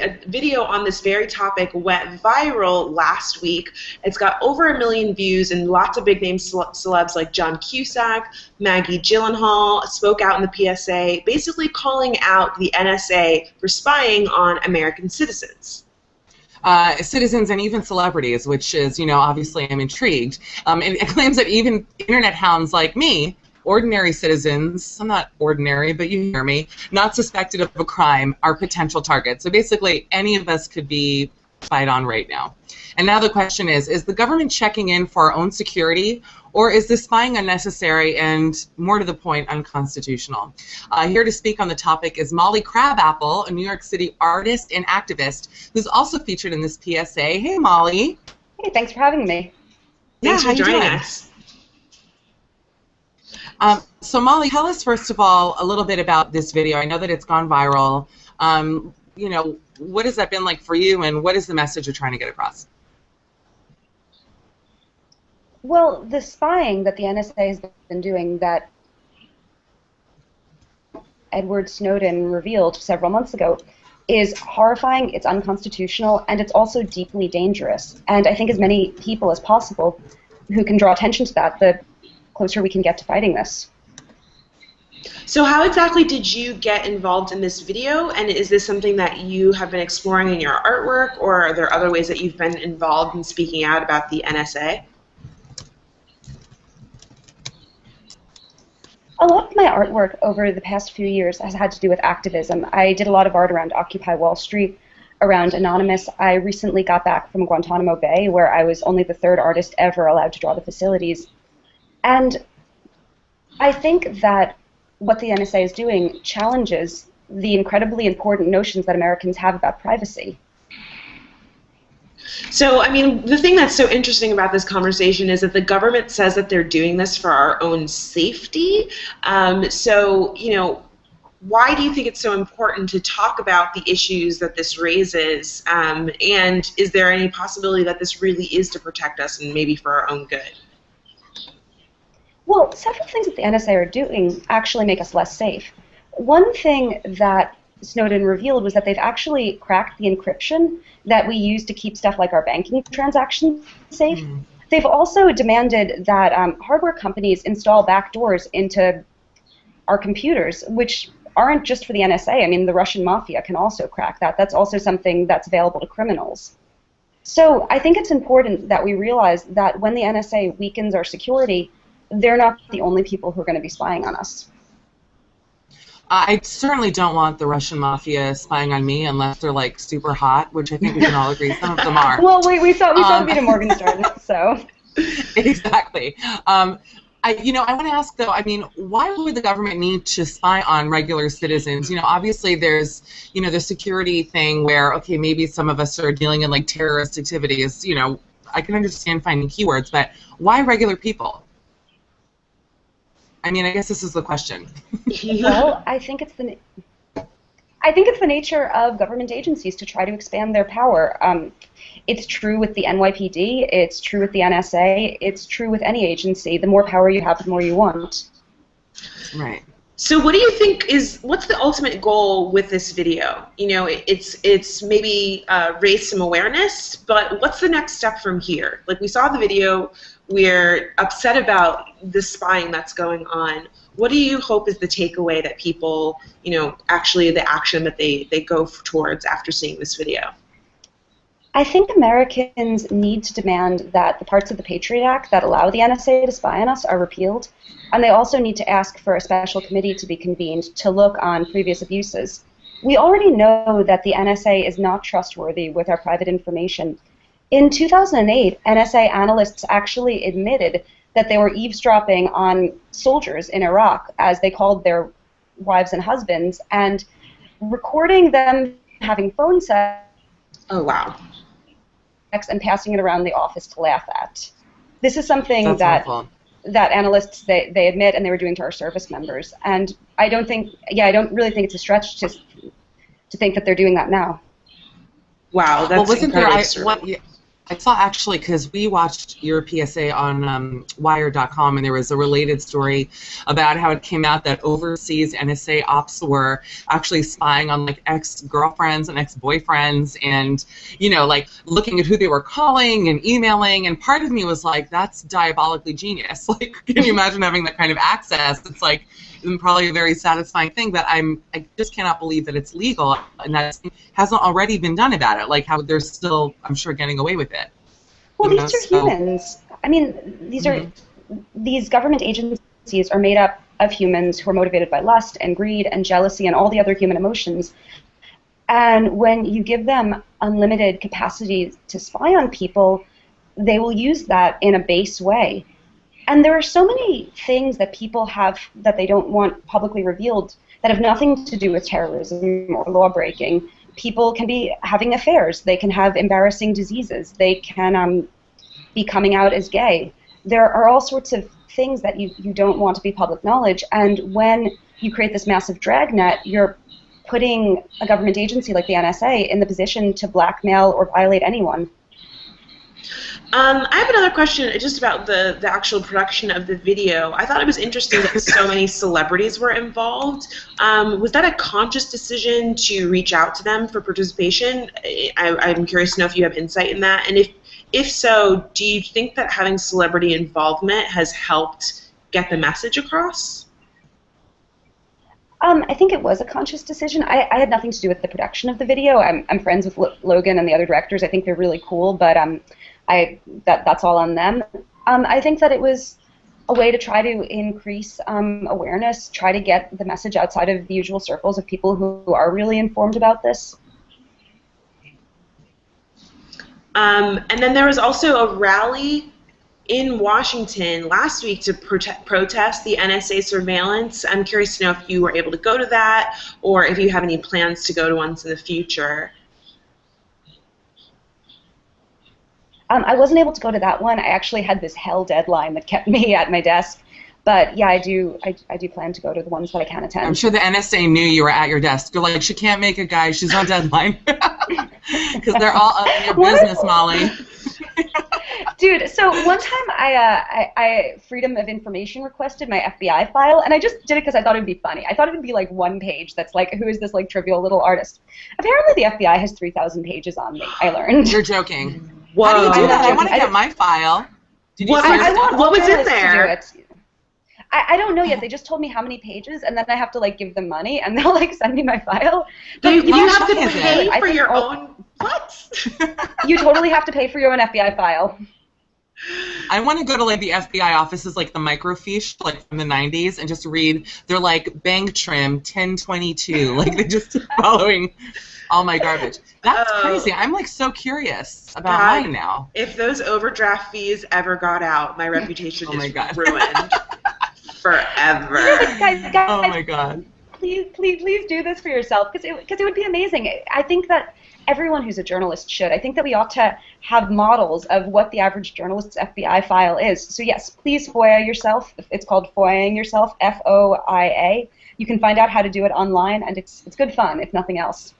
A video on this very topic went viral last week. It's got over 1 million views, and lots of big name celebs like John Cusack, Maggie Gyllenhaal spoke out in the PSA, basically calling out the NSA for spying on American citizens. Citizens and even celebrities, which is, you know, obviously I'm intrigued. It claims that even internet hounds like me, ordinary citizens, I'm not ordinary, but you hear me, not suspected of a crime, are potential targets. So basically, any of us could be spied on right now. And now the question is the government checking in for our own security, or is this spying unnecessary and, more to the point, unconstitutional? Here to speak on the topic is Molly Crabapple, a New York City artist and activist who's also featured in this PSA. Hey, Molly. Hey, thanks for having me. Thanks for joining us. So Molly, tell us first of all a little bit about this video. I know that it's gone viral. You know, what has that been like for you, and what is the message you're trying to get across? Well, the spying that the NSA has been doing that Edward Snowden revealed several months ago is horrifying, it's unconstitutional, and it's also deeply dangerous. And I think as many people as possible who can draw attention to that, the closer we can get to fighting this. So how exactly did you get involved in this video, and is this something that you have been exploring in your artwork, or are there other ways that you've been involved in speaking out about the NSA? A lot of my artwork over the past few years has had to do with activism. I did a lot of art around Occupy Wall Street, around Anonymous. I recently got back from Guantanamo Bay, where I was only the 3rd artist ever allowed to draw the facilities. And I think that what the NSA is doing challenges the incredibly important notions that Americans have about privacy. So, I mean, the thing that's so interesting about this conversation is that the government says that they're doing this for our own safety. So, you know, why do you think it's so important to talk about the issues that this raises? And is there any possibility that this really is to protect us and maybe for our own good? Well, several things that the NSA are doing actually make us less safe. One thing that Snowden revealed was that they've actually cracked the encryption that we use to keep stuff like our banking transactions safe. They've also demanded that hardware companies install backdoors into our computers, which aren't just for the NSA. I mean, the Russian mafia can also crack that. That's also something that's available to criminals. So I think it's important that we realize that when the NSA weakens our security, they're not the only people who are going to be spying on us. I certainly don't want the Russian mafia spying on me unless they're like super hot, which I think we can all agree some of them are. Well, we saw the beat of Morgenstern, so. Exactly. You know, I want to ask though. I mean, why would the government need to spy on regular citizens? You know, obviously there's, you know, the security thing where okay, maybe some of us are dealing in like terrorist activities. You know, I can understand finding keywords, but why regular people? I mean, I guess this is the question. Well, I think it's the nature of government agencies to try to expand their power. It's true with the NYPD. It's true with the NSA. It's true with any agency. The more power you have, the more you want. Right. So what do you think what's the ultimate goal with this video? You know, it's maybe raise some awareness, but what's the next step from here? Like we saw the video, we're upset about the spying that's going on. What do you hope is the takeaway that people, you know, actually the action that they go towards after seeing this video? I think Americans need to demand that the parts of the Patriot Act that allow the NSA to spy on us are repealed, and they also need to ask for a special committee to be convened to look on previous abuses. We already know that the NSA is not trustworthy with our private information. In 2008, NSA analysts actually admitted that they were eavesdropping on soldiers in Iraq, as they called their wives and husbands, and recording them having phone sex. Oh, wow. And passing it around the office to laugh at. This is something that analysts they admit, and they were doing to our service members. And I don't really think it's a stretch to think that they're doing that now. Wow, that's incredibly absurd. I saw actually, because we watched your PSA on Wired.com, and there was a related story about how it came out that overseas NSA ops were actually spying on like ex-girlfriends and ex-boyfriends, and like looking at who they were calling and emailing. And part of me was like, that's diabolically genius. Like, can you imagine having that kind of access? It's like probably a very satisfying thing, but I just cannot believe that it's legal and that hasn't already been done about it. Like how they're still, I'm sure, getting away with it. Well, these are humans. I mean, these government agencies are made up of humans who are motivated by lust and greed and jealousy and all the other human emotions. And when you give them unlimited capacity to spy on people, they will use that in a base way. And there are so many things that people have that they don't want publicly revealed that have nothing to do with terrorism or law breaking. People can be having affairs. They can have embarrassing diseases. They can be coming out as gay. There are all sorts of things that you don't want to be public knowledge. And when you create this massive dragnet, you're putting a government agency like the NSA in the position to blackmail or violate anyone. I have another question just about the actual production of the video. I thought it was interesting that so many celebrities were involved. Was that a conscious decision to reach out to them for participation? I'm curious to know if you have insight in that. And if so, do you think that having celebrity involvement has helped get the message across? I think it was a conscious decision. I had nothing to do with the production of the video. I'm friends with Logan and the other directors. I think they're really cool, but that's all on them. I think that it was a way to try to increase awareness, try to get the message outside of the usual circles of people who are really informed about this. And then there was also a rally in Washington last week to protest the NSA surveillance. I'm curious to know if you were able to go to that or if you have any plans to go to ones in the future. I wasn't able to go to that one. I actually had this hell deadline that kept me at my desk. But yeah, I do plan to go to the ones that I can attend. I'm sure the NSA knew you were at your desk. They're like, she can't make it, guys. She's on deadline. Because they're all up in your business, Molly. Dude, so one time I Freedom of Information requested my FBI file, and I just did it because I thought it would be funny. I thought it would be like one page that's like, who is this like trivial little artist? Apparently the FBI has 3,000 pages on me, I learned. You're joking. Whoa. How do you do that? I want to get my file. Did you what was in there? I don't know yet. They just told me how many pages, and then I have to like give them money, and they'll like send me my file. You have to pay for your own. What? You totally have to pay for your own FBI file. I want to go to like the FBI offices, like the microfiche, like from the '90s, and just read. They're like bank trim 1022. Like they're just following all my garbage. That's crazy. I'm like so curious about mine now. If those overdraft fees ever got out, my reputation is ruined. Forever. Guys, oh my God. Please do this for yourself because it would be amazing. I think that everyone who's a journalist should. I think that we ought to have models of what the average journalist's FBI file is. So yes, please FOIA yourself. It's called FOIAing yourself, FOIA. You can find out how to do it online, and it's good fun, if nothing else.